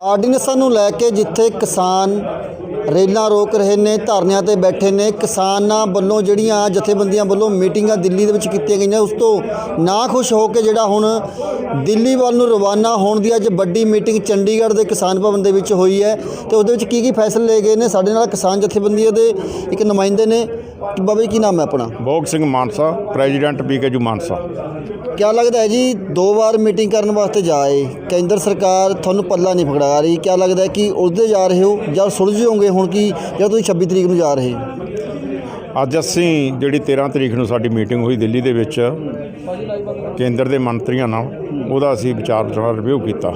ਆਰਡੀਨੈਂਸਾਂ ਨੂੰ ਲੈ ਕੇ ਜਿੱਥੇ ਕਿਸਾਨ ਰੇਲਾਂ ਰੋਕ ਰਹੇ ਨੇ, ਧਰਨਿਆਂ ਤੇ ਬੈਠੇ ਨੇ, ਕਿਸਾਨਾਂ ਵੱਲੋਂ ਜਿਹੜੀਆਂ ਜਥੇਬੰਦੀਆਂ ਵੱਲੋਂ ਮੀਟਿੰਗਾਂ ਦਿੱਲੀ ਦੇ ਵਿੱਚ ਕੀਤੀਆਂ ਗਈਆਂ, ਉਸ ਤੋਂ ਨਾ ਖੁਸ਼ ਹੋ ਕੇ ਜਿਹੜਾ ਹੁਣ ਦਿੱਲੀ ਵੱਲ ਨੂੰ ਰਵਾਨਾ ਹੋਣ ਦੀ ਅੱਜ ਵੱਡੀ ਮੀਟਿੰਗ ਚੰਡੀਗੜ੍ਹ ਦੇ ਕਿਸਾਨ ਭਵਨ ਦੇ ਵਿੱਚ ਹੋਈ ਹੈ। ਤੇ ਉਹਦੇ ਵਿੱਚ ਕੀ ਫੈਸਲੇ ਲਏ ਗਏ ਨੇ, ਸਾਡੇ ਨਾਲ ਕਿਸਾਨ ਜਥੇਬੰਦੀਆਂ ਦੇ ਇੱਕ ਨੁਮਾਇੰਦੇ ਨੇ। ਬਾਬਾ ਜੀ, ਕੀ ਨਾਮ ਹੈ ਆਪਣਾ? भोग सिंह मानसा, प्रेजिडेंट PKU मानसा। क्या लगता है जी, 2 बार मीटिंग करने वास्ते जाए, केंद्र सरकार थानू पल्ला नहीं पकड़ा रही, क्या लगता है कि उसदे जा रहे हो या सुलझ होंगे हुण की, या तुसीं 26 तरीक नूं जा रहे? ਅੱਜ ਅਸੀਂ ਜਿਹੜੀ 13 ਤਰੀਕ ਨੂੰ ਸਾਡੀ ਮੀਟਿੰਗ ਹੋਈ ਦਿੱਲੀ ਦੇ ਵਿੱਚ ਕੇਂਦਰ ਦੇ ਮੰਤਰੀਆਂ ਨਾਲ, ਉਹਦਾ ਅਸੀਂ ਵਿਚਾਰ ਰਿਵਿਊ ਕੀਤਾ।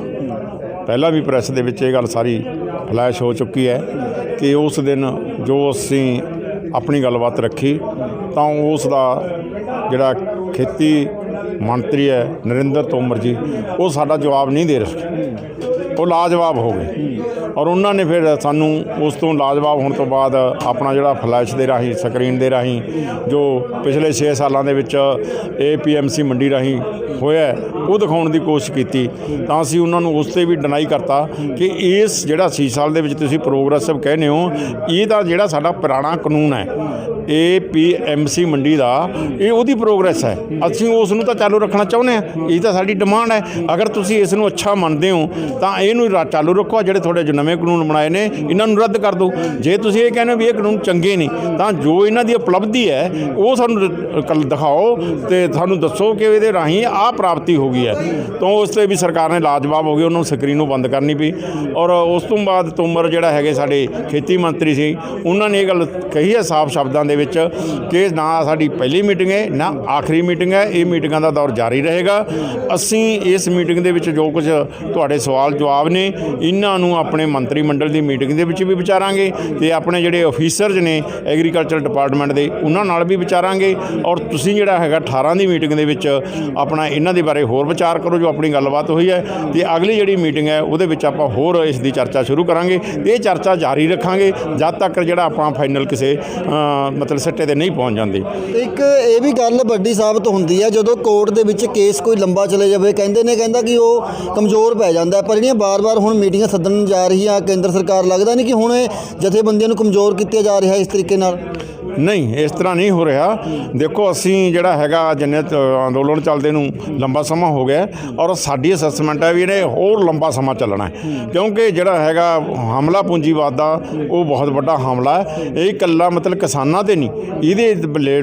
ਪਹਿਲਾਂ ਵੀ ਪ੍ਰੈਸ ਦੇ ਵਿੱਚ ਇਹ ਗੱਲ ਸਾਰੀ ਫਲੈਸ਼ ਹੋ ਚੁੱਕੀ ਹੈ ਕਿ ਉਸ ਦਿਨ ਜੋ ਅਸੀਂ ਆਪਣੀ ਗੱਲਬਾਤ ਰੱਖੀ ਤਾਂ ਉਸ ਦਾ ਜਿਹੜਾ ਖੇਤੀ ਮੰਤਰੀ ਹੈ ਨਰਿੰਦਰ ਤੋਮਰ ਜੀ, ਉਹ ਸਾਡਾ ਜਵਾਬ ਨਹੀਂ ਦੇ ਰਹੇ, ਉਹ ਲਾਜਵਾਬ ਹੋ ਗਏ। ਔਰ ਉਹਨਾਂ ਨੇ ਫਿਰ ਸਾਨੂੰ ਉਸ ਤੋਂ ਲਾਜਵਾਬ ਹੋਣ ਤੋਂ ਬਾਅਦ ਆਪਣਾ ਜਿਹੜਾ ਫਲੈਸ਼ ਦੇ ਰਾਹੀਂ, ਸਕਰੀਨ ਦੇ ਰਾਹੀਂ ਜੋ ਪਿਛਲੇ 6 ਸਾਲਾਂ ਦੇ ਵਿੱਚ APMC ਮੰਡੀ ਰਾਹੀਂ ਹੋਇਆ ਉਹ ਦਿਖਾਉਣ ਦੀ ਕੋਸ਼ਿਸ਼ ਕੀਤੀ, ਤਾਂ ਅਸੀਂ ਉਹਨਾਂ ਨੂੰ ਉਸ 'ਤੇ ਵੀ ਡਿਨਾਈ ਕਰਤਾ ਕਿ ਇਸ ਜਿਹੜਾ 6 ਸਾਲ ਦੇ ਵਿੱਚ ਤੁਸੀਂ ਪ੍ਰੋਗਰੈਸਿਵ ਕਹਿੰਦੇ ਹੋ, ਇਹਦਾ ਜਿਹੜਾ ਸਾਡਾ ਪੁਰਾਣਾ ਕਾਨੂੰਨ ਹੈ APMC ਮੰਡੀ ਦਾ, ਇਹ ਉਹਦੀ ਪ੍ਰੋਗਰੈਸ ਹੈ, ਅਸੀਂ ਉਸ ਨੂੰ ਤਾਂ ਚਾਲੂ ਰੱਖਣਾ ਚਾਹੁੰਦੇ ਹਾਂ, ਇਹ ਤਾਂ ਸਾਡੀ ਡਿਮਾਂਡ ਹੈ। ਅਗਰ ਤੁਸੀਂ ਇਸ ਨੂੰ ਅੱਛਾ ਮੰਨਦੇ ਹੋ ਤਾਂ ਇਹਨੂੰ ਚਾਲੂ ਰੱਖੋ, ਜਿਹੜੇ ਤੁਹਾਡੇ ਜੋ ਨਵੇਂ ਕਾਨੂੰਨ ਬਣਾਏ ਨੇ ਇਹਨਾਂ ਨੂੰ ਰੱਦ ਕਰ ਦਿਓ। ਜੇ ਤੁਸੀਂ ਇਹ ਕਹਿੰਦੇ ਹੋ ਵੀ ਇਹ ਕਾਨੂੰਨ ਚੰਗੇ ਨਹੀਂ, ਤਾਂ ਜੋ ਇਹਨਾਂ ਦੀ ਉਪਲਬਧੀ ਹੈ ਉਹ ਸਾਨੂੰ ਦਿਖਾਓ ਤੇ ਸਾਨੂੰ ਦੱਸੋ ਕਿ ਇਹਦੇ ਰਾਹੀਂ ਆਹ ਪ੍ਰਾਪਤੀ ਹੋ ਗਈ ਹੈ। ਤਾਂ ਉਸ 'ਤੇ ਵੀ ਸਰਕਾਰ ਨੇ ਲਾਜਵਾਬ ਹੋ ਗਈ, ਉਹਨਾਂ ਨੂੰ ਸਕਰੀਨ ਨੂੰ ਬੰਦ ਕਰਨੀ ਪਈ। ਔਰ ਉਸ ਤੋਂ ਬਾਅਦ ਤੋਮਰ ਜਿਹੜਾ ਹੈਗੇ ਸਾਡੇ ਖੇਤੀ ਮੰਤਰੀ ਸੀ, ਉਹਨਾਂ ਨੇ ਇਹ ਗੱਲ ਕਹੀ ਹੈ ਸਾਫ਼ ਸ਼ਬਦਾਂ ਦੇ ਵਿੱਚ ਕਿ ਨਾ ਸਾਡੀ ਪਹਿਲੀ ਮੀਟਿੰਗ ਹੈ ਨਾ ਆਖਰੀ ਮੀਟਿੰਗ ਹੈ, ਇਹ ਮੀਟਿੰਗਾਂ ਦਾ ਦੌਰ ਜਾਰੀ ਰਹੇਗਾ। ਅਸੀਂ ਇਸ ਮੀਟਿੰਗ ਦੇ ਵਿੱਚ ਜੋ ਕੁਝ ਤੁਹਾਡੇ ਸਵਾਲ ਜਵਾਬ ਨੇ ਇਹਨਾਂ ਨੂੰ ਆਪਣੇ ਮੰਤਰੀ ਮੰਡਲ ਦੀ ਮੀਟਿੰਗ ਦੇ ਵਿੱਚ ਵੀ ਵਿਚਾਰਾਂਗੇ ਤੇ ਆਪਣੇ ਜਿਹੜੇ ਅਫੀਸਰਜ਼ ਨੇ ਐਗਰੀਕਲਚਰ ਡਿਪਾਰਟਮੈਂਟ ਦੇ ਉਹਨਾਂ ਨਾਲ ਵੀ ਵਿਚਾਰਾਂਗੇ। ਔਰ ਤੁਸੀਂ ਜਿਹੜਾ ਹੈਗਾ 18 ਦੀ ਮੀਟਿੰਗ ਦੇ ਵਿੱਚ ਆਪਣਾ ਇਹਨਾਂ ਦੇ ਬਾਰੇ ਹੋਰ ਵਿਚਾਰ ਕਰੋ ਜੋ ਆਪਣੀ ਗੱਲਬਾਤ ਹੋਈ ਹੈ, ਤੇ ਅਗਲੀ ਜਿਹੜੀ ਮੀਟਿੰਗ ਹੈ ਉਹਦੇ ਵਿੱਚ ਆਪਾਂ ਹੋਰ ਇਸ ਦੀ ਚਰਚਾ ਸ਼ੁਰੂ ਕਰਾਂਗੇ। ਇਹ ਚਰਚਾ ਜਾਰੀ ਰੱਖਾਂਗੇ ਜਦ ਤੱਕ ਜਿਹੜਾ ਆਪਾਂ ਫਾਈਨਲ ਕਿਸੇ ਮਤਲਬ ਸਿੱਟੇ ਤੇ ਨਹੀਂ ਪਹੁੰਚ ਜਾਂਦੇ। ਇੱਕ ਇਹ ਵੀ ਗੱਲ ਵੱਡੀ ਸਾਬਤ ਹੁੰਦੀ ਹੈ ਜਦੋਂ ਕੋਰਟ ਦੇ ਵਿੱਚ ਕੇਸ ਕੋਈ ਲੰਬਾ ਚਲੇ ਜਾਵੇ, ਕਹਿੰਦਾ ਕਿ ਉਹ ਕਮਜ਼ੋਰ ਪੈ ਜਾਂਦਾ। ਪਰ ਜਿਹੜੀਆਂ ਬਾਰ-ਬਾਰ ਹੁਣ ਮੀਟਿੰਗਾਂ ਸੱਦਣ ਜਾ ਰਹੀ ਆ ਕੇਂਦਰ ਸਰਕਾਰ, ਲੱਗਦਾ ਨਹੀਂ ਕਿ ਹੁਣ ਇਹ ਜਥੇਬੰਦੀਆਂ ਨੂੰ ਕਮਜ਼ੋਰ ਕੀਤਾ ਜਾ ਰਿਹਾ ਇਸ ਤਰੀਕੇ ਨਾਲ? ਨਹੀਂ, ਇਸ ਤਰ੍ਹਾਂ ਨਹੀਂ ਹੋ ਰਿਹਾ। ਦੇਖੋ, ਅਸੀਂ ਜਿਹੜਾ ਹੈਗਾ ਜਿੰਨੇ ਅੰਦੋਲਨ ਚੱਲਦੇ ਨੂੰ ਲੰਬਾ ਸਮਾਂ ਹੋ ਗਿਆ, ਔਰ ਸਾਡੀ ਅਸੈਸਮੈਂਟ ਹੈ ਵੀ ਇਹਨੇ ਹੋਰ ਲੰਬਾ ਸਮਾਂ ਚੱਲਣਾ ਹੈ, ਕਿਉਂਕਿ ਜਿਹੜਾ ਹੈਗਾ ਹਮਲਾ ਪੂੰਜੀਵਾਦ ਦਾ ਉਹ ਬਹੁਤ ਵੱਡਾ ਹਮਲਾ ਹੈ। ਇਹ ਇਕੱਲਾ ਮਤਲਬ ਕਿਸਾਨਾਂ 'ਤੇ ਨਹੀਂ, ਇਹਦੇ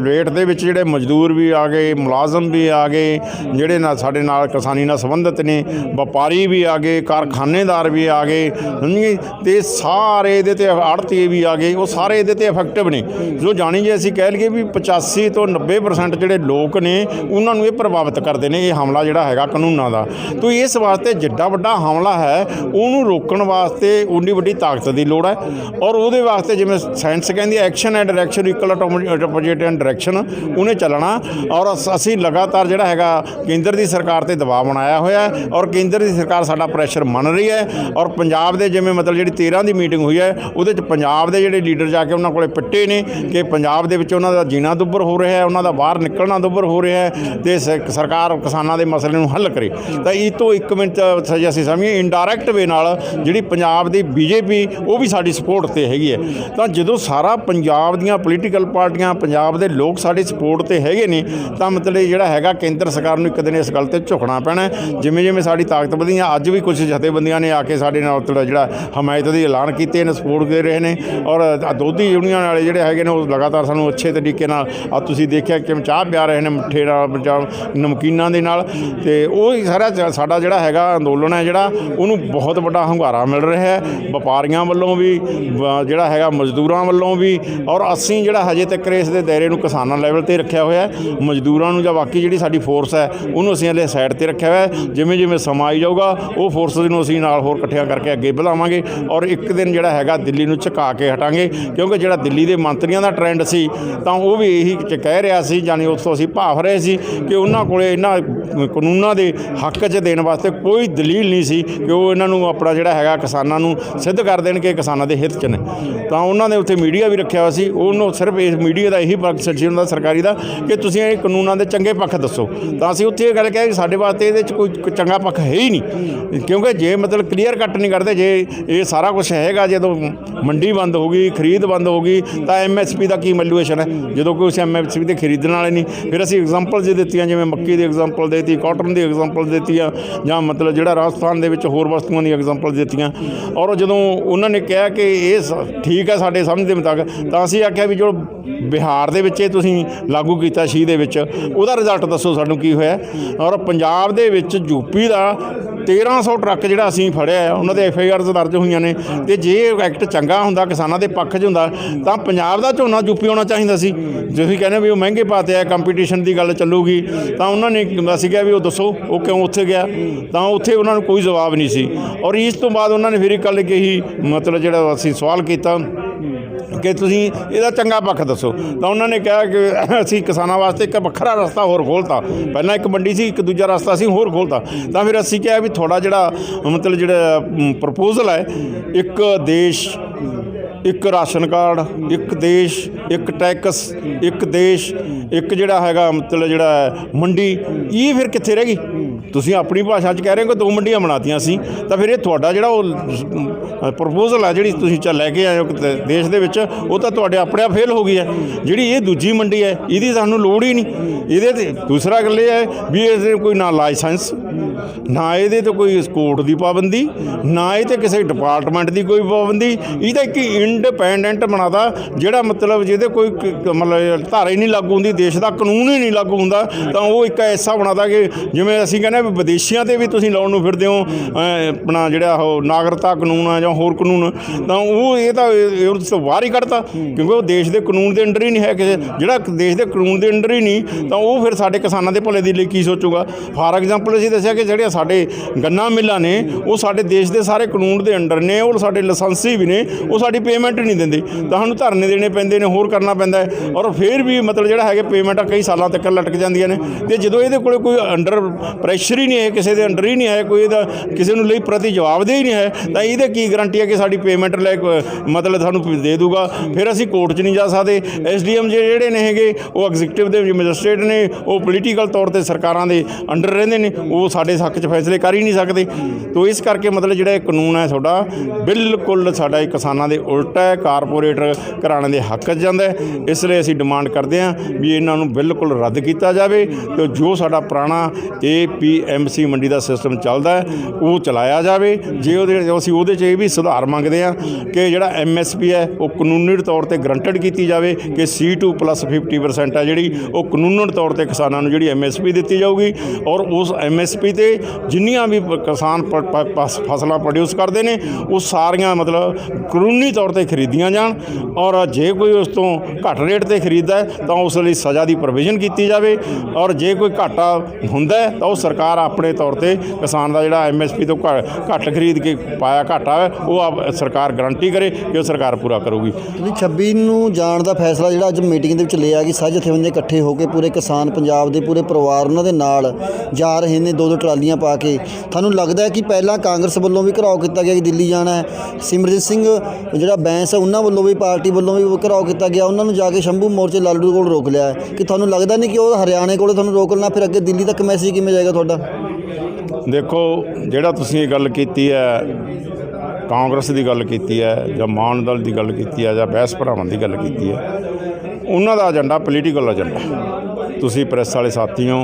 ਰੇਟ ਦੇ ਵਿੱਚ ਜਿਹੜੇ ਮਜ਼ਦੂਰ ਵੀ ਆ ਗਏ, ਮੁਲਾਜ਼ਮ ਵੀ ਆ ਗਏ, ਜਿਹੜੇ ਸਾਡੇ ਨਾਲ ਕਿਸਾਨੀ ਨਾਲ ਸੰਬੰਧਿਤ ਨੇ, ਵਪਾਰੀ ਵੀ ਆ ਗਏ, ਕਾਰਖਾਨੇਦਾਰ ਵੀ ਆ ਗਏ, ਤੇ ਸਾਰੇ ਇਹਦੇ 'ਤੇ ਆੜ੍ਹਤੀਏ ਵੀ ਆ ਗਏ, ਉਹ ਸਾਰੇ ਇਹਦੇ 'ਤੇ ਇਫੈਕਟਿਵ ਨੇ। ਜੋ ਜਾਣੀ ਜੇ ਅਸੀਂ ਕਹਿ ਲਈਏ ਵੀ 85 ਤੋਂ 90% ਜਿਹੜੇ ਲੋਕ ਨੇ ਉਹਨਾਂ ਨੂੰ ਇਹ ਪ੍ਰਭਾਵਿਤ ਕਰਦੇ ਨੇ ਇਹ ਹਮਲਾ ਜਿਹੜਾ ਹੈਗਾ ਕਾਨੂੰਨਾਂ ਦਾ। ਤਾਂ ਇਸ ਵਾਸਤੇ ਜਿੱਡਾ ਵੱਡਾ ਹਮਲਾ ਹੈ ਉਹਨੂੰ ਰੋਕਣ ਵਾਸਤੇ ਉਨੀ ਵੱਡੀ ਤਾਕਤ ਦੀ ਲੋੜ ਹੈ, ਔਰ ਉਹਦੇ ਵਾਸਤੇ ਜਿਵੇਂ ਸਾਇੰਸ ਕਹਿੰਦੀ action and direction equal opposite and direction, ਉਹਨੇ ਚੱਲਣਾ। ਔਰ ਅਸੀਂ ਲਗਾਤਾਰ ਜਿਹੜਾ ਹੈਗਾ ਕੇਂਦਰ ਦੀ ਸਰਕਾਰ 'ਤੇ ਦਬਾਅ ਬਣਾਇਆ ਹੋਇਆ ਹੈ, ਔਰ ਕੇਂਦਰ ਦੀ ਸਰਕਾਰ ਸਾਡਾ ਪ੍ਰੈਸ਼ਰ ਮੰਨ ਰਹੀ ਹੈ। ਔਰ ਪੰਜਾਬ ਦੇ ਜਿਵੇਂ ਮਤਲਬ ਜਿਹੜੀ 13 ਦੀ ਮੀਟਿੰਗ ਹੋਈ ਹੈ ਉਹਦੇ 'ਚ ਪੰਜਾਬ ਦੇ ਜਿਹੜੇ ਲੀਡਰ ਜਾ ਕੇ ਉਹਨਾਂ ਕੋਲੇ ਪਿੱਟੇ ਨੇ ਕਿ ਪੰਜਾਬ ਦੇ ਵਿੱਚ ਉਹਨਾਂ ਦਾ ਜੀਣਾ ਦੁੱਭਰ ਹੋ ਰਿਹਾ ਹੈ, ਉਹਨਾਂ ਦਾ ਬਾਹਰ ਨਿਕਲਣਾ ਦੁੱਭਰ ਹੋ ਰਿਹਾ ਹੈ, ਤੇ ਸਰਕਾਰ ਕਿਸਾਨਾਂ ਦੇ ਮਸਲੇ ਨੂੰ ਹੱਲ ਕਰੇ। ਤਾਂ ਇਹ ਤੋਂ 1 ਮਿੰਟ ਅਸੀਂ ਸਮਝੀਏ ਇਨਡਾਇਰੈਕਟ ਵੇ ਨਾਲ ਜਿਹੜੀ ਪੰਜਾਬ ਦੀ BJP ਉਹ ਵੀ ਸਾਡੀ ਸਪੋਰਟ 'ਤੇ ਹੈਗੀ ਹੈ। ਤਾਂ ਜਦੋਂ ਸਾਰਾ ਪੰਜਾਬ ਦੀਆਂ ਪੋਲੀਟੀਕਲ ਪਾਰਟੀਆਂ, ਪੰਜਾਬ ਦੇ ਲੋਕ ਸਾਡੀ ਸਪੋਰਟ 'ਤੇ ਹੈਗੇ ਨੇ, ਤਾਂ ਮਤਲਬ ਜਿਹੜਾ ਹੈਗਾ ਕੇਂਦਰ ਸਰਕਾਰ ਨੂੰ ਇੱਕ ਦਿਨ ਇਸ ਗੱਲ 'ਤੇ ਝੁਕਣਾ ਪੈਣਾ। ਜਿਵੇਂ ਜਿਵੇਂ ਸਾਡੀ ਤਾਕਤ ਵਧੀ ਆ, ਅੱਜ ਵੀ ਕੁਝ ਜਥੇਬੰਦੀਆਂ ਨੇ ਆ ਕੇ ਸਾਡੇ ਨਾਲ ਜਿਹੜਾ ਹਮਾਇਤ ਦੀ ਐਲਾਨ ਕੀਤੇ ਨੇ, ਸਪੋਰਟ ਦੇ ਰਹੇ ਨੇ। ਔਰ ਦੋਧੀ ਯੂਨੀਅਨ ਵਾਲੇ ਜਿਹੜੇ ਹੈਗੇ ਨੇ ਉਹ ਲਗਾਤਾਰ ਸਾਨੂੰ ਅੱਛੇ ਤਰੀਕੇ ਨਾਲ ਤੁਸੀਂ ਦੇਖਿਆ ਕਿ ਚਾਹ ਪਿਆ ਰਹੇ ਨੇ ਮਿੱਠੇ ਨਾਲ, ਨਮਕੀਨਾਂ ਦੇ ਨਾਲ। ਤੇ ਉਹ ਸਾਰਾ ਸਾਡਾ ਜਿਹੜਾ ਹੈਗਾ ਅੰਦੋਲਨ ਹੈ ਜਿਹੜਾ ਉਹਨੂੰ ਬਹੁਤ ਵੱਡਾ ਹੁੰਗਾਰਾ ਮਿਲ ਰਿਹਾ ਹੈ, ਵਪਾਰੀਆਂ ਵੱਲੋਂ ਵੀ, ਜਿਹੜਾ ਹੈਗਾ ਮਜ਼ਦੂਰਾਂ ਵੱਲੋਂ ਵੀ। ਔਰ ਅਸੀਂ ਜਿਹੜਾ ਹਜੇ ਤੱਕ ਇਸ ਦੇ ਦਾਇਰੇ ਨੂੰ ਕਿਸਾਨਾਂ ਲੈਵਲ 'ਤੇ ਰੱਖਿਆ ਹੋਇਆ, ਮਜ਼ਦੂਰਾਂ ਨੂੰ ਜਾਂ ਬਾਕੀ ਜਿਹੜੀ ਸਾਡੀ ਫੋਰਸ ਹੈ ਉਹਨੂੰ ਅਸੀਂ ਹਲੇ ਸਾਈਡ 'ਤੇ ਰੱਖਿਆ ਹੋਇਆ। ਜਿਵੇਂ ਜਿਵੇਂ ਸਮਾਂ ਆਈ ਜਾਊਗਾ ਉਹ ਫੋਰਸਿਸ ਨੂੰ ਅਸੀਂ ਨਾਲ ਹੋਰ ਇਕੱਠਿਆਂ ਕਰਕੇ ਅੱਗੇ ਵਧਾਵਾਂਗੇ, ਔਰ ਇੱਕ ਦਿਨ ਜਿਹੜਾ ਹੈਗਾ ਦਿੱਲੀ ਨੂੰ ਝੁਕਾ ਕੇ ਹਟਾਂਗੇ। ਕਿਉਂਕਿ ਜਿਹੜਾ ਦਿੱਲੀ ਦੇ ਮੰਤਰੀਆਂ ਦਾ ਟ੍ਰੈਂਡ ਸੀ ਤਾਂ ਉਹ ਵੀ ਇਹੀ ਕਹਿ ਰਿਹਾ ਸੀ, ਜਾਣੀ ਉਸ ਤੋਂ ਅਸੀਂ ਭਾਫ ਰਹੇ ਸੀ ਕਿ ਉਹਨਾਂ ਕੋਲੇ ਇਹਨਾਂ ਕਾਨੂੰਨਾਂ ਦੇ ਹੱਕ 'ਚ ਦੇਣ ਵਾਸਤੇ ਕੋਈ ਦਲੀਲ ਨਹੀਂ ਸੀ ਕਿ ਉਹ ਇਹਨਾਂ ਨੂੰ ਆਪਣਾ ਜਿਹੜਾ ਹੈਗਾ ਕਿਸਾਨਾਂ ਨੂੰ ਸਿੱਧ ਕਰ ਦੇਣ ਕਿ ਕਿਸਾਨਾਂ ਦੇ ਹਿੱਤ 'ਚ ਨੇ। ਤਾਂ ਉਹਨਾਂ ਨੇ ਉੱਥੇ ਮੀਡੀਆ ਵੀ ਰੱਖਿਆ ਹੋਇਆ ਸੀ, ਉਹਨੂੰ ਸਿਰਫ ਇਸ ਮੀਡੀਆ ਦਾ ਇਹੀ ਮਕਸਦ ਸੀ ਉਹਨਾਂ ਦਾ ਸਰਕਾਰੀ ਦਾ ਕਿ ਤੁਸੀਂ ਇਹ ਕਾਨੂੰਨਾਂ ਦੇ ਚੰਗੇ ਪੱਖ ਦੱਸੋ। ਤਾਂ ਅਸੀਂ ਉੱਥੇ ਇਹ ਗੱਲ ਕਿਹਾ ਕਿ ਸਾਡੇ ਵਾਸਤੇ ਇਹਦੇ 'ਚ ਕੋਈ ਚੰਗਾ ਪੱਖ ਹੈ ਹੀ ਨਹੀਂ, ਕਿਉਂਕਿ ਜੇ ਮਤਲਬ ਕਲੀਅਰ ਕੱਟ ਨਹੀਂ ਕਰਦੇ, ਜੇ ਇਹ ਸਾਰਾ ਕੁਝ ਹੈਗਾ, ਜਦੋਂ ਮੰਡੀ ਬੰਦ ਹੋ ਗਈ, ਖਰੀਦ ਬੰਦ ਹੋ ਗਈ, ਤਾਂ MSP ਦਾ ਕੀ ਵੈਲੂਏਸ਼ਨ ਹੈ ਜਦੋਂ ਕੋਈ ਉਸ MSP ਦੇ ਖਰੀਦਣ ਵਾਲੇ ਨਹੀਂ। ਫਿਰ ਅਸੀਂ ਐਗਜ਼ਾਮਪਲਸ ਦਿੱਤੀਆਂ, ਜਿਵੇਂ ਮੱਕੀ ਦੀ ਐਗਜ਼ਾਮਪਲ ਦੇਤੀ, ਕਾਟਨ ਦੀ ਐਗਜ਼ਾਮਪਲ ਦਿੱਤੀਆਂ, ਜਾਂ ਮਤਲਬ ਜਿਹੜਾ ਰਾਜਸਥਾਨ ਦੇ ਵਿੱਚ ਹੋਰ ਵਸਤੂਆਂ ਦੀ ਐਗਜ਼ਾਮਪਲ ਦਿੱਤੀਆਂ। ਔਰ ਜਦੋਂ ਉਹਨਾਂ ਨੇ ਕਿਹਾ ਕਿ ਇਹ ਠੀਕ ਹੈ ਸਾਡੇ ਸਮਝ ਦੇ ਮੁਤਾਬਕ, ਤਾਂ ਅਸੀਂ ਆਖਿਆ ਵੀ ਜੋ ਬਿਹਾਰ ਦੇ ਵਿੱਚ ਇਹ ਤੁਸੀਂ ਲਾਗੂ ਕੀਤਾ ਸੀ ਦੇ ਵਿੱਚ, ਉਹਦਾ ਰਿਜ਼ਲਟ ਦੱਸੋ ਸਾਨੂੰ ਕੀ ਹੋਇਆ। ਔਰ ਪੰਜਾਬ ਦੇ ਵਿੱਚ ਯੂਪੀ ਦਾ 1300 ਟਰੱਕ ਜਿਹੜਾ ਅਸੀਂ ਫੜਿਆ, ਉਹਨਾਂ ਦੇ FIRs ਦਰਜ ਹੋਈਆਂ ਨੇ। ਅਤੇ ਜੇ ਐਕਟ ਚੰਗਾ ਹੁੰਦਾ, ਕਿਸਾਨਾਂ ਦੇ ਪੱਖ 'ਚ ਹੁੰਦਾ, ਤਾਂ ਪੰਜਾਬ ਦਾ ਝੋਨਾ ਯੂਪੀ ਆਉਣਾ ਚਾਹੀਦਾ ਸੀ। ਤੁਸੀਂ ਕਹਿੰਦੇ ਵੀ ਉਹ ਮਹਿੰਗੇ ਪਾਤੇ ਆ, ਕੰਪੀਟੀਸ਼ਨ ਦੀ ਗੱਲ ਚੱਲੂਗੀ, ਤਾਂ ਉਹਨਾਂ ਨੇ ਅਸੀਂ ਕਿਹਾ ਵੀ ਉਹ ਦੱਸੋ ਉਹ ਕਿਉਂ ਉੱਥੇ ਗਿਆ, ਤਾਂ ਉੱਥੇ ਉਹਨਾਂ ਨੂੰ ਕੋਈ ਜਵਾਬ ਨਹੀਂ ਸੀ। ਔਰ ਇਸ ਤੋਂ ਬਾਅਦ ਉਹਨਾਂ ਨੇ ਫਿਰ ਇੱਕ ਗੱਲ ਕਹੀ, ਮਤਲਬ ਜਿਹੜਾ ਅਸੀਂ ਸਵਾਲ ਕੀਤਾ ਕਿ ਤੁਸੀਂ ਇਹਦਾ ਚੰਗਾ ਪੱਖ ਦੱਸੋ, ਤਾਂ ਉਹਨਾਂ ਨੇ ਕਿਹਾ ਕਿ ਅਸੀਂ ਕਿਸਾਨਾਂ ਵਾਸਤੇ ਇੱਕ ਵੱਖਰਾ ਰਸਤਾ ਹੋਰ ਖੋਲ੍ਹਤਾ। ਪਹਿਲਾਂ ਇੱਕ ਮੰਡੀ ਸੀ, ਇੱਕ ਦੂਜਾ ਰਸਤਾ ਅਸੀਂ ਹੋਰ ਖੋਲ੍ਹਤਾ। ਤਾਂ ਫਿਰ ਅਸੀਂ ਕਿਹਾ ਵੀ ਤੁਹਾਡਾ ਜਿਹੜਾ ਮਤਲਬ ਜਿਹੜਾ ਪ੍ਰਪੋਜ਼ਲ ਹੈ, ਇੱਕ ਦੇਸ਼ ਇੱਕ ਰਾਸ਼ਨ ਕਾਰਡ, ਇੱਕ ਦੇਸ਼ ਇੱਕ ਟੈਕਸ, ਇੱਕ ਦੇਸ਼ ਇੱਕ ਜਿਹੜਾ ਹੈਗਾ ਮਤਲਬ ਜਿਹੜਾ ਮੰਡੀ, ਇਹ ਫਿਰ ਕਿੱਥੇ ਰਹਿ ਗਈ? ਤੁਸੀਂ ਆਪਣੀ ਭਾਸ਼ਾ 'ਚ ਕਹਿ ਰਹੇ ਹੋ ਕਿ 2 ਮੰਡੀਆਂ ਬਣਾਤੀਆਂ ਸੀ, ਤਾਂ ਫਿਰ ਇਹ ਤੁਹਾਡਾ ਜਿਹੜਾ ਉਹ ਪ੍ਰਪੋਜ਼ਲ ਹੈ ਜਿਹੜੀ ਤੁਸੀਂ ਲੈ ਕੇ ਆਏ ਹੋ ਦੇਸ਼ ਦੇ ਵਿੱਚ, ਉਹ ਤਾਂ ਤੁਹਾਡੇ ਆਪਣੇ ਆਪ ਫੇਲ ਹੋ ਗਈ ਹੈ। ਜਿਹੜੀ ਇਹ ਦੂਜੀ ਮੰਡੀ ਹੈ, ਇਹਦੀ ਸਾਨੂੰ ਲੋੜ ਹੀ ਨਹੀਂ। ਇਹਦੇ 'ਤੇ ਦੂਸਰਾ ਗੱਲ ਇਹ ਹੈ ਵੀ ਇਹਦੇ ਕੋਈ ਨਾ ਲਾਇਸੈਂਸ, ਨਾ ਇਹਦੇ 'ਤੇ ਕੋਈ ਕੋਰਟ ਦੀ ਪਾਬੰਦੀ, ਨਾ ਇਹ 'ਤੇ ਕਿਸੇ ਡਿਪਾਰਟਮੈਂਟ ਦੀ ਕੋਈ ਪਾਬੰਦੀ। ਇਹ ਤਾਂ ਇੱਕ ਇੰਡੀਪੈਂਡੈਂਟ ਬਣਾਤਾ, ਜਿਹੜਾ ਮਤਲਬ ਜਿਹਦੇ ਕੋਈ ਮਤਲਬ ਧਾਰਾ ਹੀ ਨਹੀਂ ਲਾਗੂ ਹੁੰਦੀ, ਦੇਸ਼ ਦਾ ਕਾਨੂੰਨ ਹੀ ਨਹੀਂ ਲਾਗੂ ਹੁੰਦਾ, ਤਾਂ ਉਹ ਇੱਕ ਐਸਾ ਬਣਾਤਾ ਕਿ ਜਿਵੇਂ ਅਸੀਂ ਕਹਿੰਦੇ ਵੀ ਵਿਦੇਸ਼ੀਆਂ 'ਤੇ ਵੀ ਤੁਸੀਂ ਲਾਉਣ ਨੂੰ ਫਿਰਦੇ ਹੋ ਆਪਣਾ ਜਿਹੜਾ ਉਹ ਨਾਗਰਿਕਤਾ ਕਾਨੂੰਨ ਆ ਜਾਂ ਹੋਰ ਕਾਨੂੰਨ, ਤਾਂ ਉਹ ਇਹ ਤਾਂ ਉਸ ਤੋਂ ਬਾਹਰ ਹੀ ਕੱਢਤਾ, ਕਿਉਂਕਿ ਉਹ ਦੇਸ਼ ਦੇ ਕਾਨੂੰਨ ਦੇ ਅੰਡਰ ਹੀ ਨਹੀਂ ਹੈ। ਕਿਸੇ ਜਿਹੜਾ ਦੇਸ਼ ਦੇ ਕਾਨੂੰਨ ਦੇ ਅੰਡਰ ਹੀ ਨਹੀਂ, ਤਾਂ ਉਹ ਫਿਰ ਸਾਡੇ ਕਿਸਾਨਾਂ ਦੇ ਭਲੇ ਦੀ ਲਈ ਕੀ ਸੋਚੂਗਾ। ਫਾਰ ਐਗਜ਼ਾਮਪਲ ਅਸੀਂ ਦੱਸਿਆ ਕਿ ਜਿਹੜੇ ਸਾਡੇ ਗੰਨਾ ਮਿੱਲਾਂ ਨੇ, ਉਹ ਸਾਡੇ ਦੇਸ਼ ਦੇ ਸਾਰੇ ਕਾਨੂੰਨ ਦੇ ਅੰਡਰ ਨੇ, ਉਹ ਸਾਡੇ ਲਾਇਸੈਂਸੀ ਵੀ ਨੇ, ਉਹ ਸਾਡੀ ਪੇਮੈਂਟ ਨਹੀਂ ਦਿੰਦੇ, ਤਾਂ ਸਾਨੂੰ ਧਰਨੇ ਦੇਣੇ ਪੈਂਦੇ ਨੇ, ਹੋਰ ਕਰਨਾ ਪੈਂਦਾ ਹੈ। ਔਰ ਫਿਰ ਵੀ ਮਤਲਬ ਜਿਹੜਾ ਹੈਗੇ ਪੇਮੈਂਟਾਂ ਕਈ ਸਾਲਾਂ ਤੱਕ ਲਟਕ ਜਾਂਦੀਆਂ ਨੇ। ਅਤੇ ਜਦੋਂ ਇਹਦੇ ਕੋਲ ਕੋਈ ਅੰਡਰ ਪ੍ਰੈਸ਼ਰ ਹੀ ਨਹੀਂ ਹੈ, ਕਿਸੇ ਦੇ ਅੰਡਰ ਹੀ ਨਹੀਂ ਹੈ, ਕੋਈ ਇਹਦਾ ਕਿਸੇ ਨੂੰ ਲਈ ਪ੍ਰਤੀ ਜਵਾਬਦੇਹੀ ਨਹੀਂ ਹੈ, ਤਾਂ ਇਹਦੇ ਕੀ ਗਰੰਟੀ ਹੈ ਕਿ ਸਾਡੀ ਪੇਮੈਂਟ ਲੈ ਮਤਲਬ ਸਾਨੂੰ ਦੇ ਦੂਗਾ। ਫਿਰ ਅਸੀਂ ਕੋਰਟ 'ਚ ਨਹੀਂ ਜਾ ਸਕਦੇ। SDM ਜਿਹੜੇ ਨੇ ਹੈਗੇ, ਉਹ ਐਗਜ਼ੀਕਟਿਵ ਦੇ ਮੈਜਿਸਟਰੇਟ ਨੇ, ਉਹ ਪੋਲੀਟੀਕਲ ਤੌਰ 'ਤੇ ਸਰਕਾਰਾਂ ਦੇ ਅੰਡਰ ਰਹਿੰਦੇ ਨੇ, ਉਹ ਸਾਡੇ ਹੱਕ 'ਚ ਫੈਸਲੇ ਕਰ ਹੀ ਨਹੀਂ ਸਕਦੇ। ਤੋ ਇਸ ਕਰਕੇ ਮਤਲਬ ਜਿਹੜਾ ਇਹ ਕਾਨੂੰਨ ਹੈ ਤੁਹਾਡਾ, ਬਿਲਕੁਲ ਸਾਡਾ ਕਾਨੂੰਨਾਂ ਦੇ ਉਲਟ ਹੈ, ਕਾਰਪੋਰੇਟਰ ਘਰਾਣੇ ਦੇ ਹੱਕ 'ਚ ਜਾਂਦਾ। ਇਸ ਲਈ ਅਸੀਂ ਡਿਮਾਂਡ ਕਰਦੇ ਹਾਂ ਵੀ ਇਹਨਾਂ ਨੂੰ ਬਿਲਕੁਲ ਰੱਦ ਕੀਤਾ ਜਾਵੇ, ਅਤੇ ਜੋ ਸਾਡਾ ਪੁਰਾਣਾ APMC ਮੰਡੀ ਦਾ ਸਿਸਟਮ ਚੱਲਦਾ ਉਹ ਚਲਾਇਆ ਜਾਵੇ। ਜੇ ਅਸੀਂ ਉਹਦੇ 'ਚ ਇਹ ਵੀ ਸੁਧਾਰ ਮੰਗਦੇ ਹਾਂ ਕਿ ਜਿਹੜਾ MSP ਹੈ ਉਹ ਕਾਨੂੰਨੀ ਤੌਰ 'ਤੇ ਗਰੰਟਡ ਕੀਤੀ ਜਾਵੇ ਕਿ C2 + 50% ਹੈ ਜਿਹੜੀ, ਉਹ ਕਾਨੂੰਨੀ ਤੌਰ 'ਤੇ ਕਿਸਾਨਾਂ ਨੂੰ ਜਿਹੜੀ MSP ਦਿੱਤੀ ਜਾਊਗੀ। ਔਰ ਉਸ MSP 'ਤੇ ਜਿੰਨੀਆਂ ਵੀ ਕਿਸਾਨ ਫਸਲਾਂ ਪ੍ਰੋਡਿਊਸ ਕਰਦੇ ਨੇ, ਉਹ ਸਾਰੀਆਂ ਮਤਲਬ ਕਾਨੂੰਨੀ ਤੌਰ 'ਤੇ ਖਰੀਦੀਆਂ ਜਾਣ। ਔਰ ਜੇ ਕੋਈ ਉਸ ਤੋਂ ਘੱਟ ਰੇਟ 'ਤੇ ਖਰੀਦਦਾ ਤਾਂ ਉਸ ਲਈ ਸਜ਼ਾ ਦੀ ਪ੍ਰੋਵੀਜ਼ਨ ਕੀਤੀ ਜਾਵੇ। ਔਰ ਜੇ ਕੋਈ ਘਾਟਾ ਹੁੰਦਾ ਤਾਂ ਉਹ ਸਰਕਾਰ ਆਪਣੇ ਤੌਰ 'ਤੇ ਕਿਸਾਨ ਦਾ ਜਿਹੜਾ MSP ਤੋਂ ਘੱਟ ਖਰੀਦ ਕੇ ਪਾਇਆ ਘਾਟਾ ਹੈ, ਉਹ ਸਰਕਾਰ ਗਰੰਟੀ ਕਰੇ ਕਿ ਉਹ ਸਰਕਾਰ ਪੂਰਾ ਕਰੂਗੀ। 26 ਨੂੰ ਜਾਣ ਦਾ ਫੈਸਲਾ ਜਿਹੜਾ ਅੱਜ ਮੀਟਿੰਗ ਦੇ ਵਿੱਚ ਲਿਆ ਕਿ ਸਾਰੇ ਜਥੇਬੰਦੀਆਂ ਇਕੱਠੇ ਹੋ ਕੇ ਪੂਰੇ ਕਿਸਾਨ ਪੰਜਾਬ ਦੇ ਪੂਰੇ ਪਰਿਵਾਰ ਉਹਨਾਂ ਦੇ ਨਾਲ ਜਾ ਰਹੇ ਨੇ, 2-2 ਟਰਾਲੀਆਂ ਪਾ ਕੇ। ਤੁਹਾਨੂੰ ਲੱਗਦਾ ਹੈ ਕਿ ਪਹਿਲਾਂ ਕਾਂਗਰਸ ਵੱਲੋਂ ਵੀ ਘਿਰਾਓ ਕੀਤਾ ਗਿਆ ਕਿ ਦਿੱਲੀ ਜਾਣਾ ਹੈ, ਸਿਮਰਜੀਤ ਸਿੰਘ ਜਿਹੜਾ ਬੈਂਸ ਹੈ ਉਹਨਾਂ ਵੱਲੋਂ ਵੀ, ਪਾਰਟੀ ਵੱਲੋਂ ਵੀ ਘਿਰਾਓ ਕੀਤਾ ਗਿਆ, ਉਹਨਾਂ ਨੂੰ ਜਾ ਕੇ ਸ਼ੰਭੂ ਮੋਰਚੇ ਲਾਲੂ ਕੋਲ ਰੋਕ ਲਿਆ ਹੈ, ਕਿ ਤੁਹਾਨੂੰ ਲੱਗਦਾ ਨਹੀਂ ਕਿ ਉਹ ਹਰਿਆਣੇ ਕੋਲ ਤੁਹਾਨੂੰ ਰੋਕ ਲੈਣਾ, ਫਿਰ ਅੱਗੇ ਦਿੱਲੀ ਤੱਕ ਮੈਸੇਜ ਕਿਵੇਂ ਜਾਏਗਾ ਤੁਹਾਡਾ? ਦੇਖੋ, ਜਿਹੜਾ ਤੁਸੀਂ ਇਹ ਗੱਲ ਕੀਤੀ ਹੈ, ਕਾਂਗਰਸ ਦੀ ਗੱਲ ਕੀਤੀ ਹੈ ਜਾਂ ਮਾਨ ਦਲ ਦੀ ਗੱਲ ਕੀਤੀ ਹੈ ਜਾਂ ਬੈਂਸ ਭਰਾਵਾਂ ਦੀ ਗੱਲ ਕੀਤੀ ਹੈ, ਉਹਨਾਂ ਦਾ ਏਜੰਡਾ ਪੋਲੀਟੀਕਲ ਏਜੰਡਾ। ਤੁਸੀਂ ਪ੍ਰੈਸ ਵਾਲੇ ਸਾਥੀ ਹੋ,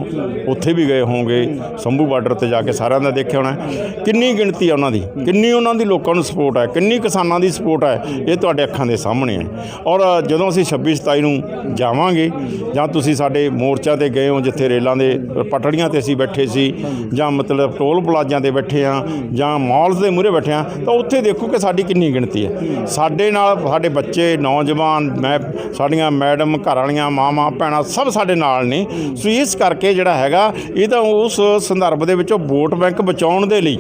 ਉੱਥੇ ਵੀ ਗਏ ਹੋਵੋਗੇ, ਸ਼ੰਭੂ ਬਾਰਡਰ 'ਤੇ ਜਾ ਕੇ ਸਾਰਿਆਂ ਦਾ ਦੇਖਿਆ ਹੋਣਾ ਕਿੰਨੀ ਗਿਣਤੀ ਹੈ ਉਹਨਾਂ ਦੀ, ਕਿੰਨੀ ਉਹਨਾਂ ਦੀ ਲੋਕਾਂ ਨੂੰ ਸਪੋਰਟ ਹੈ, ਕਿੰਨੀ ਕਿਸਾਨਾਂ ਦੀ ਸਪੋਰਟ ਹੈ, ਇਹ ਤੁਹਾਡੇ ਅੱਖਾਂ ਦੇ ਸਾਹਮਣੇ ਹੈ। ਔਰ ਜਦੋਂ ਅਸੀਂ 26-27 ਨੂੰ ਜਾਵਾਂਗੇ, ਜਾਂ ਤੁਸੀਂ ਸਾਡੇ ਮੋਰਚਿਆਂ 'ਤੇ ਗਏ ਹੋ ਜਿੱਥੇ ਰੇਲਾਂ ਦੇ ਪਟੜੀਆਂ 'ਤੇ ਅਸੀਂ ਬੈਠੇ ਸੀ, ਜਾਂ ਮਤਲਬ ਟੋਲ ਪਲਾਜ਼ਿਆਂ 'ਤੇ ਬੈਠੇ ਹਾਂ, ਜਾਂ ਮਾਲਸ ਦੇ ਮੂਹਰੇ ਬੈਠੇ ਹਾਂ, ਤਾਂ ਉੱਥੇ ਦੇਖੋ ਕਿ ਸਾਡੀ ਕਿੰਨੀ ਗਿਣਤੀ ਹੈ। ਸਾਡੇ ਨਾਲ ਸਾਡੇ ਬੱਚੇ, ਨੌਜਵਾਨ, ਸਾਡੀਆਂ ਮੈਡਮ, ਘਰ ਵਾਲੀਆਂ, ਮਾਵਾਂ, ਭੈਣਾਂ, ਸਭ ਸਾਡੇ ਨਾਲ ਨਾਲ ਨੇ। ਸੋ ਇਸ ਕਰਕੇ ਜਿਹੜਾ ਹੈਗਾ ਇਹ ਤਾਂ ਉਸ ਸੰਦਰਭ ਦੇ ਵਿੱਚੋਂ ਵੋਟ ਬੈਂਕ ਬਚਾਉਣ ਦੇ ਲਈ,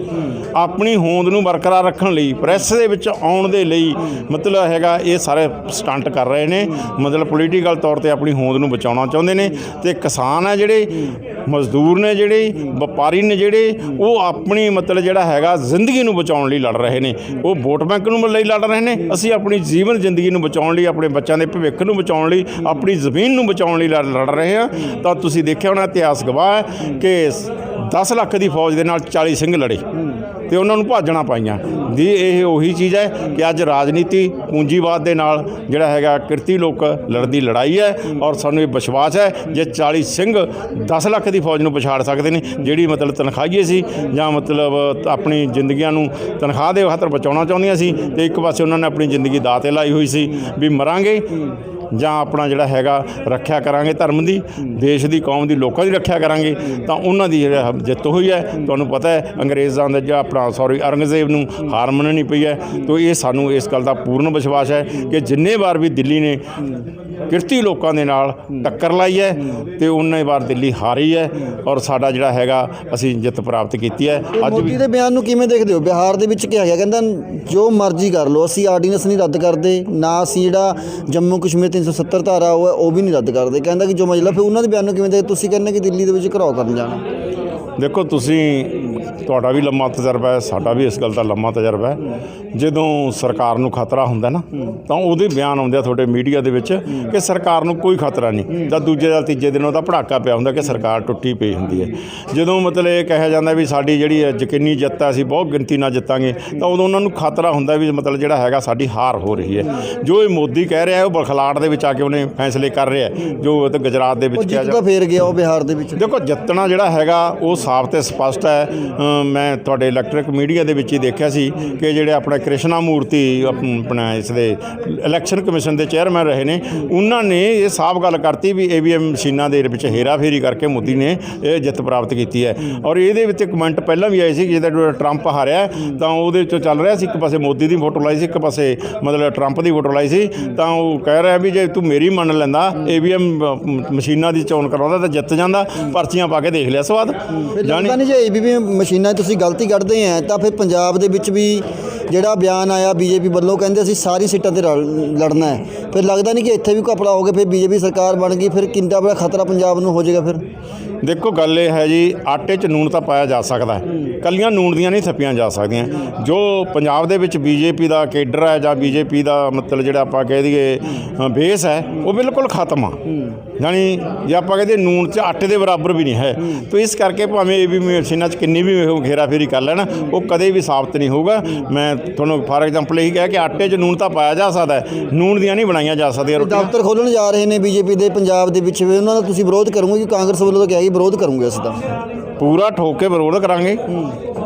ਆਪਣੀ ਹੋਂਦ ਨੂੰ ਬਰਕਰਾਰ ਰੱਖਣ ਲਈ, ਪ੍ਰੈਸ ਦੇ ਵਿੱਚ ਆਉਣ ਦੇ ਲਈ ਮਤਲਬ ਹੈਗਾ ਇਹ ਸਾਰੇ ਸਟੰਟ ਕਰ ਰਹੇ ਨੇ। ਮਤਲਬ ਪੋਲੀਟੀਕਲ ਤੌਰ ਤੇ ਆਪਣੀ ਹੋਂਦ ਨੂੰ ਬਚਾਉਣਾ ਚਾਹੁੰਦੇ ਨੇ। ਤੇ ਕਿਸਾਨ ਆ ਜਿਹੜੇ, ਮਜ਼ਦੂਰ ਨੇ ਜਿਹੜੇ, ਵਪਾਰੀ ਨੇ ਜਿਹੜੇ, ਉਹ ਆਪਣੀ ਮਤਲਬ ਜਿਹੜਾ ਹੈਗਾ ਜ਼ਿੰਦਗੀ ਨੂੰ ਬਚਾਉਣ ਲਈ ਲੜ ਰਹੇ ਨੇ। ਉਹ ਵੋਟ ਬੈਂਕ ਨੂੰ ਲਈ ਲੜ ਰਹੇ ਨੇ। ਅਸੀਂ ਆਪਣੀ ਜੀਵਨ ਜ਼ਿੰਦਗੀ ਨੂੰ ਬਚਾਉਣ ਲਈ, ਆਪਣੇ ਬੱਚਿਆਂ ਦੇ ਭਵਿੱਖ ਨੂੰ ਬਚਾਉਣ ਲਈ, ਆਪਣੀ ਜ਼ਮੀਨ ਨੂੰ ਬਚਾਉਣ ਲਈ ਲੜ ਰਹੇ ਹਾਂ। ਤਾਂ ਤੁਸੀਂ ਦੇਖਿਆ ਹੋਣਾ, ਇਤਿਹਾਸ ਗਵਾਹ ਹੈ ਕਿ 10 ਲੱਖ ਦੀ ਫੌਜ ਦੇ ਨਾਲ 40 ਸਿੰਘ ਲੜੇ ਤੇ ਉਹਨਾਂ ਨੂੰ ਭਾਜਣਾ ਪਾਈਆਂ ਦੀ। ਇਹ ਉਹੀ ਚੀਜ਼ ਹੈ ਕਿ ਅੱਜ ਰਾਜਨੀਤੀ ਪੂੰਜੀਵਾਦ ਦੇ ਨਾਲ ਜਿਹੜਾ ਹੈਗਾ ਕਿਰਤੀ ਲੋਕ ਲੜਦੀ ਲੜਾਈ ਹੈ। ਔਰ ਸਾਨੂੰ ਇਹ ਵਿਸ਼ਵਾਸ ਹੈ ਜੇ 40 ਸਿੰਘ 10 ਲੱਖ ਦੀ ਫੌਜ ਨੂੰ ਪਛਾੜ ਸਕਦੇ ਨੇ, ਜਿਹੜੀ ਮਤਲਬ ਤਨਖਾਹੀਏ ਸੀ ਜਾਂ ਮਤਲਬ ਆਪਣੀ ਜ਼ਿੰਦਗੀਆਂ ਨੂੰ ਤਨਖਾਹ ਦੇ ਖਾਤਰ ਬਚਾਉਣਾ ਚਾਹੁੰਦੀਆਂ ਸੀ, ਤੇ ਇੱਕ ਪਾਸੇ ਉਹਨਾਂ ਨੇ ਆਪਣੀ ਜ਼ਿੰਦਗੀ ਦਾਅ 'ਤੇ ਲਾਈ ਹੋਈ ਸੀ ਵੀ ਮਰਾਂਗੇ ਜਾਂ ਆਪਣਾ ਜਿਹੜਾ ਹੈਗਾ ਰੱਖਿਆ ਕਰਾਂਗੇ ਧਰਮ ਦੀ, ਦੇਸ਼ ਦੀ, ਕੌਮ ਦੀ, ਲੋਕਾਂ ਦੀ ਰੱਖਿਆ ਕਰਾਂਗੇ। ਤਾਂ ਉਹਨਾਂ ਦੀ ਜਿਹੜਾ ਜਿੱਤ ਹੋਈ ਹੈ। ਤੁਹਾਨੂੰ ਪਤਾ ਹੈ ਅੰਗਰੇਜ਼ਾਂ ਦਾ ਜਾਂ ਆਪਣਾ ਔਰੰਗਜ਼ੇਬ ਨੂੰ ਹਾਰ ਮੰਨਣੀ ਪਈ ਹੈ। ਤਾਂ ਇਹ ਸਾਨੂੰ ਇਸ ਗੱਲ ਦਾ ਪੂਰਨ ਵਿਸ਼ਵਾਸ ਹੈ ਕਿ ਜਿੰਨੇ ਵਾਰ ਵੀ ਦਿੱਲੀ ਨੇ ਕਿਰਤੀ ਲੋਕਾਂ ਦੇ ਨਾਲ ਟੱਕਰ ਲਾਈ ਹੈ ਤੇ ਉਨੇ ਵਾਰ ਦਿੱਲੀ ਹਾਰੀ ਹੈ ਔਰ ਸਾਡਾ ਜਿਹੜਾ ਹੈਗਾ ਅਸੀਂ ਜਿੱਤ ਪ੍ਰਾਪਤ ਕੀਤੀ ਹੈ। ਅੱਜ ਮੋਦੀ ਦੇ ਬਿਆਨ ਨੂੰ ਕਿਵੇਂ ਦੇਖਦੇ ਹੋ? ਬਿਹਾਰ ਦੇ ਵਿੱਚ ਕਿਹਾ ਗਿਆ, ਕਹਿੰਦਾ ਜੋ ਮਰਜ਼ੀ ਕਰ ਲਓ, ਅਸੀਂ ਆਰਡੀਨੈਂਸ ਨਹੀਂ ਰੱਦ ਕਰਦੇ, ਨਾ ਅਸੀਂ ਜਿਹੜਾ ਜੰਮੂ ਕਸ਼ਮੀਰ 370 ਧਾਰਾ ਉਹ ਵੀ ਨਹੀਂ ਰੱਦ ਕਰਦੇ। ਕਹਿੰਦਾ ਕਿ ਜੋ ਮਸਲਾ, ਫਿਰ ਉਹਨਾਂ ਦੇ ਬਿਆਨ ਨੂੰ ਕਿਵੇਂ ਦੇਖਦੇ? ਤੁਸੀਂ ਕਹਿੰਦੇ ਕਿ ਦਿੱਲੀ ਦੇ ਵਿੱਚ ਘਰਾਓ ਕਰਨ ਜਾਣਾ। ਦੇਖੋ, ਤੁਹਾਡਾ ਵੀ ਲੰਮਾ ਤਜਰਬਾ ਹੈ, ਸਾਡਾ ਵੀ ਇਸ ਗੱਲ ਦਾ ਲੰਮਾ ਤਜਰਬਾ ਹੈ। ਜਦੋਂ ਸਰਕਾਰ ਨੂੰ ਖਤਰਾ ਹੁੰਦਾ ਨਾ ਤਾਂ ਉਹਦੇ ਬਿਆਨ ਆਉਂਦੇ ਆ ਤੁਹਾਡੇ ਮੀਡੀਆ ਦੇ ਵਿੱਚ ਕਿ ਸਰਕਾਰ ਨੂੰ ਕੋਈ ਖਤਰਾ ਨਹੀਂ, ਤਾਂ ਦੂਜੇ ਜਾਂ ਤੀਜੇ ਦਿਨ ਉਹਦਾ ਭੜਾਕਾ ਪਿਆ ਹੁੰਦਾ ਕਿ ਸਰਕਾਰ ਟੁੱਟੀ ਪਈ ਹੁੰਦੀ ਹੈ। ਜਦੋਂ ਮਤਲਬ ਇਹ ਕਿਹਾ ਜਾਂਦਾ ਵੀ ਸਾਡੀ ਜਿਹੜੀ ਯਕੀਨੀ ਜਿੱਤ ਹੈ, ਅਸੀਂ ਬਹੁਤ ਗਿਣਤੀ ਨਾਲ ਜਿੱਤਾਂਗੇ, ਤਾਂ ਉਦੋਂ ਉਹਨਾਂ ਨੂੰ ਖਤਰਾ ਹੁੰਦਾ ਵੀ ਮਤਲਬ ਜਿਹੜਾ ਹੈਗਾ ਸਾਡੀ ਹਾਰ ਹੋ ਰਹੀ ਹੈ। ਜੋ ਇਹ ਮੋਦੀ ਕਹਿ ਰਿਹਾ ਉਹ ਬਖਲਾੜ ਦੇ ਵਿੱਚ ਆ ਕੇ ਉਹਨੇ ਫੈਸਲੇ ਕਰ ਰਿਹਾ, ਜੋ ਗੁਜਰਾਤ ਦੇ ਵਿੱਚ ਕਿਹਾ ਜਾਂਦਾ ਫੇਰ ਗਿਆ ਉਹ ਬਿਹਾਰ ਦੇ ਵਿੱਚ। ਦੇਖੋ, ਜਿੱਤਣਾ ਜਿਹੜਾ ਹੈਗਾ ਉਹ ਸਾਫ਼ ਤੇ ਸਪਸ਼ਟ ਹੈ। ਮੈਂ ਤੁਹਾਡੇ ਇਲੈਕਟ੍ਰਿਕ ਮੀਡੀਆ ਦੇ ਵਿੱਚ ਹੀ ਦੇਖਿਆ ਸੀ ਕਿ ਜਿਹੜੇ ਆਪਣੇ ਕ੍ਰਿਸ਼ਨਾ ਮੂਰਤੀ ਆਪਣਾ ਇਸ ਦੇ ਇਲੈਕਸ਼ਨ ਕਮਿਸ਼ਨ ਦੇ ਚੇਅਰਮੈਨ ਰਹੇ ਨੇ, ਉਹਨਾਂ ਨੇ ਇਹ ਸਾਫ਼ ਗੱਲ ਕਰਤੀ ਵੀ EVM ਮਸ਼ੀਨਾਂ ਦੇ ਵਿੱਚ ਹੇਰਾਫੇਰੀ ਕਰਕੇ ਮੋਦੀ ਨੇ ਇਹ ਜਿੱਤ ਪ੍ਰਾਪਤ ਕੀਤੀ ਹੈ। ਔਰ ਇਹਦੇ ਵਿੱਚ ਕਮੈਂਟ ਪਹਿਲਾਂ ਵੀ ਆਏ ਸੀ ਕਿ ਜਦੋਂ ਟਰੰਪ ਹਾਰਿਆ ਤਾਂ ਉਹਦੇ ਵਿੱਚੋਂ ਚੱਲ ਰਿਹਾ ਸੀ, ਇੱਕ ਪਾਸੇ ਮੋਦੀ ਦੀ ਫੋਟੋ ਲਾਈ ਸੀ, ਇੱਕ ਪਾਸੇ ਮਤਲਬ ਟਰੰਪ ਦੀ ਫੋਟੋ ਲਾਈ ਸੀ। ਤਾਂ ਉਹ ਕਹਿ ਰਿਹਾ ਵੀ ਜੇ ਤੂੰ ਮੇਰੀ ਮੰਨ ਲੈਂਦਾ, EVM ਮਸ਼ੀਨਾਂ ਦੀ ਚੋਣ ਕਰਾਉਂਦਾ ਤਾਂ ਜਿੱਤ ਜਾਂਦਾ, ਪਰਚੀਆਂ ਪਾ ਕੇ ਦੇਖ ਲਿਆ ਸਵਾਦ ਜਾਣੀ। ਜੇ EVM ਮਸ਼ੀਨਾਂ ਤੁਸੀਂ ਗਲਤੀ ਕੱਢਦੇ ਆ ਤਾਂ ਫਿਰ ਪੰਜਾਬ ਦੇ ਵਿੱਚ ਵੀ ਜਿਹੜਾ ਬਿਆਨ ਆਇਆ BJP ਵੱਲੋਂ, ਕਹਿੰਦੇ ਅਸੀਂ ਸਾਰੀ ਸੀਟਾਂ 'ਤੇ ਲੜਨਾ ਹੈ, ਫਿਰ ਲੱਗਦਾ ਨਹੀਂ ਕਿ ਇੱਥੇ ਵੀ ਘਪਲਾ ਹੋ ਗਿਆ, ਫਿਰ BJP ਸਰਕਾਰ ਬਣ ਗਈ, ਫਿਰ ਕਿੰਨਾ ਬੜਾ ਖਤਰਾ ਪੰਜਾਬ ਨੂੰ ਹੋ ਜਾਏਗਾ? ਫਿਰ ਦੇਖੋ, ਗੱਲ ਇਹ ਹੈ ਜੀ, ਆਟੇ 'ਚ ਨੂਣ ਤਾਂ ਪਾਇਆ ਜਾ ਸਕਦਾ ਹੈ, ਕੱਲੀਆਂ ਨੂਣ ਦੀਆਂ ਨਹੀਂ ਥੱਪੀਆਂ ਜਾ ਸਕਦੀਆਂ। ਜੋ ਪੰਜਾਬ ਦੇ ਵਿੱਚ BJP ਦਾ ਕੇਡਰ ਹੈ ਜਾਂ BJP ਦਾ ਮਤਲਬ ਜਿਹੜਾ ਆਪਾਂ ਕਹਿ ਦਈਏ ਬੇਸ ਹੈ, ਉਹ ਬਿਲਕੁਲ ਖਤਮ ਆ। ਜਾਣੀ ਜੇ ਆਪਾਂ ਕਹਿੰਦੇ ਨੂਣ 'ਚ ਆਟੇ ਦੇ ਬਰਾਬਰ ਵੀ ਨਹੀਂ ਹੈ। ਤਾਂ ਇਸ ਕਰਕੇ ਭਾਵੇਂ ਇਹ ਵੀ ਮਸ਼ੀਨਾਂ 'ਚ ਕਿੰਨੀ ਵੀ ਹੇਰਾਫੇਰੀ ਕਰ ਲੈਣ, ਉਹ ਕਦੇ ਵੀ ਸਾਬਤ ਨਹੀਂ ਹੋਊਗਾ। ਮੈਂ ਤੁਹਾਨੂੰ ਫਾਰ ਐਗਜ਼ਾਮਪਲ ਇਹੀ ਕਿਹਾ ਕਿ ਆਟੇ 'ਚ ਨੂਣ ਤਾਂ ਪਾਇਆ ਜਾ ਸਕਦਾ ਹੈ, ਨੂਣ ਦੀਆਂ ਨਹੀਂ ਬਣਾਈਆਂ ਜਾ ਸਕਦੀਆਂ ਰੋਟੀਆਂ। ਦਫ਼ਤਰ ਖੋਲ੍ਹਣ ਜਾ ਰਹੇ ਨੇ BJP ਦੇ ਪੰਜਾਬ ਦੇ ਵਿੱਚ, ਵੀ ਉਹਨਾਂ ਦਾ ਤੁਸੀਂ ਵਿਰੋਧ ਕਰੋਗੇ? ਕਿ ਕਾਂਗਰਸ ਵੱਲੋਂ ਤਾਂ ਕਿਹਾ ਕਿ ਵਿਰੋਧ ਕਰੂੰਗੇ ਅਸੀਂ ਤਾਂ ਪੂਰਾ ਠੋਕ ਕੇ ਵਿਰੋਧ ਕਰਾਂਗੇ,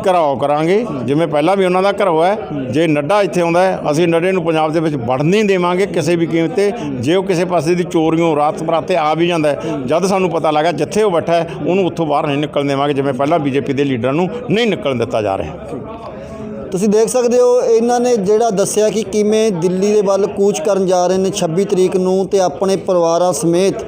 ਘਰਾਓ ਕਰਾਂਗੇ, ਜਿਵੇਂ ਪਹਿਲਾਂ ਵੀ ਉਹਨਾਂ ਦਾ ਘਰਾਓ ਹੈ। ਜੇ ਨੱਡਾ ਇੱਥੇ ਆਉਂਦਾ ਹੈ, ਅਸੀਂ ਨੱਡੇ ਨੂੰ ਪੰਜਾਬ ਦੇ ਵਿੱਚ ਵੜਨ ਨਹੀਂ ਦੇਵਾਂਗੇ ਕਿਸੇ ਵੀ ਕੀਮਤ 'ਤੇ। ਜੇ ਉਹ ਕਿਸੇ ਪਾਸੇ ਦੀ ਚੋਰੀਆਂ ਰਾਤ ਬਰਾਤੇ ਆ ਵੀ ਜਾਂਦਾ ਹੈ, ਜਦ ਸਾਨੂੰ ਪਤਾ ਲੱਗਾ ਜਿੱਥੇ ਉਹ ਬੈਠਾ ਹੈ ਉਹਨੂੰ ਉੱਥੋਂ ਬਾਹਰ ਨਹੀਂ ਨਿਕਲਣ ਦੇਵਾਂਗੇ, ਜਿਵੇਂ ਪਹਿਲਾਂ BJP ਦੇ ਲੀਡਰਾਂ ਨੂੰ ਨਹੀਂ ਨਿਕਲਣ ਦਿੱਤਾ ਜਾ ਰਿਹਾ। ਤੁਸੀਂ ਦੇਖ ਸਕਦੇ ਹੋ ਇਹਨਾਂ ਨੇ ਜਿਹੜਾ ਦੱਸਿਆ ਕਿ ਕਿਵੇਂ ਦਿੱਲੀ ਦੇ ਵੱਲ ਕੂਚ ਕਰਨ ਜਾ ਰਹੇ ਨੇ 26 ਤਰੀਕ ਨੂੰ, ਤੇ ਆਪਣੇ ਪਰਿਵਾਰਾਂ ਸਮੇਤ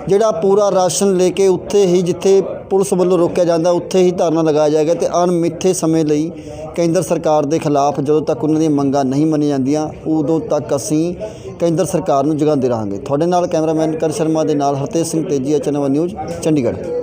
ਜਿਹੜਾ ਪੂਰਾ ਰਾਸ਼ਨ ਲੈ ਕੇ ਉੱਥੇ ਹੀ ਜਿੱਥੇ ਪੁਲਿਸ ਵੱਲੋਂ ਰੋਕਿਆ ਜਾਂਦਾ ਉੱਥੇ ਹੀ ਧਰਨਾ ਲਗਾਇਆ ਜਾਏਗਾ। ਤੇ ਅਣਮਿੱਥੇ ਸਮੇਂ ਲਈ ਕੇਂਦਰ ਸਰਕਾਰ ਦੇ ਖਿਲਾਫ ਜਦੋਂ ਤੱਕ ਉਹਨਾਂ ਦੀਆਂ ਮੰਗਾਂ ਨਹੀਂ ਮੰਨੀਆਂ ਜਾਂਦੀਆਂ ਉਦੋਂ ਤੱਕ ਅਸੀਂ ਕੇਂਦਰ ਸਰਕਾਰ ਨੂੰ ਜਗਾਉਂਦੇ ਰਹਾਂਗੇ। ਤੁਹਾਡੇ ਨਾਲ ਕੈਮਰਾਮੈਨ ਕਰ ਸ਼ਰਮਾ ਦੇ ਨਾਲ ਹਰਤੇਜ ਸਿੰਘ ਤੇਜੀ, ਚੈਨਲ ਨਿਊਜ਼, ਚੰਡੀਗੜ੍ਹ।